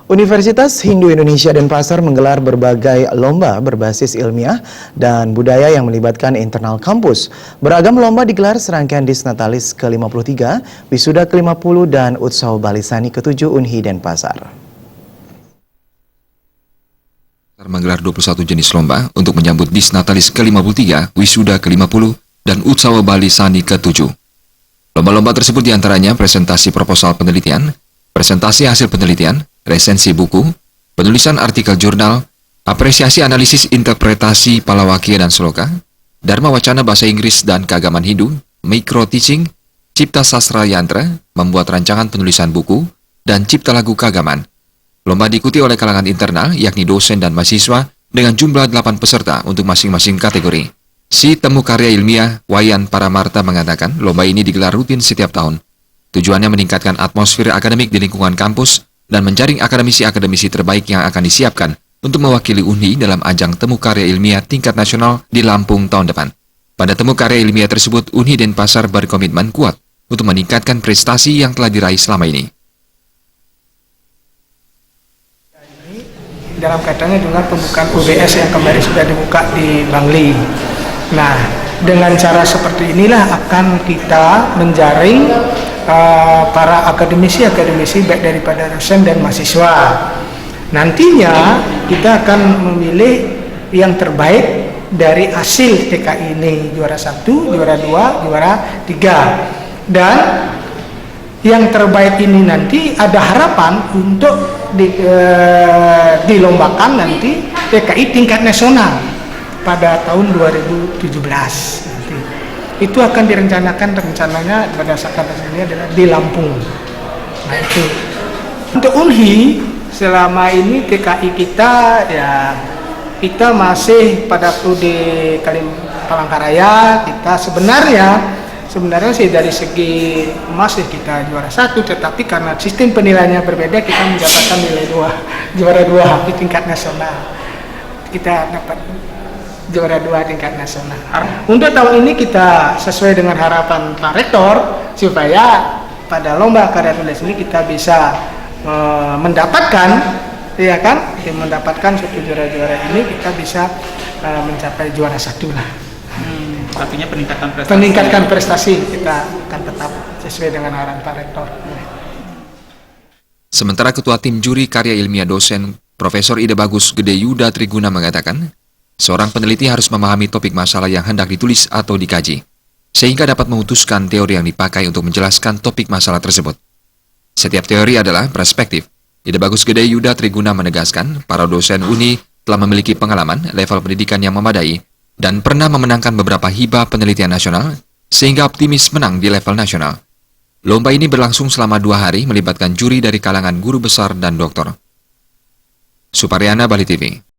Universitas Hindu Indonesia Denpasar menggelar berbagai lomba berbasis ilmiah dan budaya yang melibatkan internal kampus. Beragam lomba digelar serangkaian Disnatalis ke-53, Wisuda ke-50 dan Utsau Balisani ke-7 Unhi Denpasar. Menggelar 21 jenis lomba untuk menyambut Disnatalis ke-53, Wisuda ke-50, dan Utsau Balisani ke-7. Lomba-lomba tersebut diantaranya presentasi proposal penelitian, presentasi hasil penelitian, resensi buku, penulisan artikel jurnal, apresiasi analisis interpretasi Palawakya dan Sloka, Dharma Wacana Bahasa Inggris dan Keagamaan Hindu, micro teaching, cipta sastra yantra, membuat rancangan penulisan buku, dan cipta lagu keagamaan. Lomba diikuti oleh kalangan internal, yakni dosen dan mahasiswa, dengan jumlah 8 peserta untuk masing-masing kategori. Si Temu Karya Ilmiah Wayan Paramarta mengatakan lomba ini digelar rutin setiap tahun. Tujuannya meningkatkan atmosfer akademik di lingkungan kampus dan menjaring akademisi-akademisi terbaik yang akan disiapkan untuk mewakili Unhi dalam ajang Temu Karya Ilmiah tingkat nasional di Lampung tahun depan. Pada Temu Karya Ilmiah tersebut, Unhi Denpasar berkomitmen kuat untuk meningkatkan prestasi yang telah diraih selama ini. Dalam kaitannya dengan pembukaan UBS yang kemarin sudah dibuka di Bangli. Nah, dengan cara seperti inilah akan kita menjaring para akademisi baik daripada dosen dan mahasiswa. Nantinya kita akan memilih yang terbaik dari hasil TKI ini, juara 1, juara 2, juara 3. Dan yang terbaik ini nanti ada harapan untuk dilombakan nanti TKI tingkat nasional pada tahun 2017 nanti. Itu akan rencananya berdasarkan ini adalah di Lampung. Nah itu. Untuk Unhi selama ini TKI kita ya kita masih pada di Palangkaraya kita sebenarnya sih dari segi masih kita juara 1, tetapi karena sistem penilaiannya berbeda kita mendapatkan nilai 2, juara 2 di tingkat nasional. Kita dapat juara 2 tingkat nasional. Untuk tahun ini kita sesuai dengan harapan Pak Rektor supaya pada lomba karya tulis ini kita bisa mendapatkan suatu juara-juara ini kita bisa mencapai juara 1 lah. Artinya peningkatkan prestasi kita akan tetap sesuai dengan arahan Pak Rektor. Sementara Ketua Tim Juri Karya Ilmiah Dosen Profesor Ide Bagus Gede Yuda Triguna mengatakan, seorang peneliti harus memahami topik masalah yang hendak ditulis atau dikaji, sehingga dapat memutuskan teori yang dipakai untuk menjelaskan topik masalah tersebut. Setiap teori adalah perspektif. Ide Bagus Gede Yuda Triguna menegaskan, para dosen Unhi telah memiliki pengalaman, level pendidikan yang memadai, dan pernah memenangkan beberapa hibah penelitian nasional, sehingga optimis menang di level nasional. Lomba ini berlangsung selama 2 hari melibatkan juri dari kalangan guru besar dan doktor. Suparyana, Bali TV.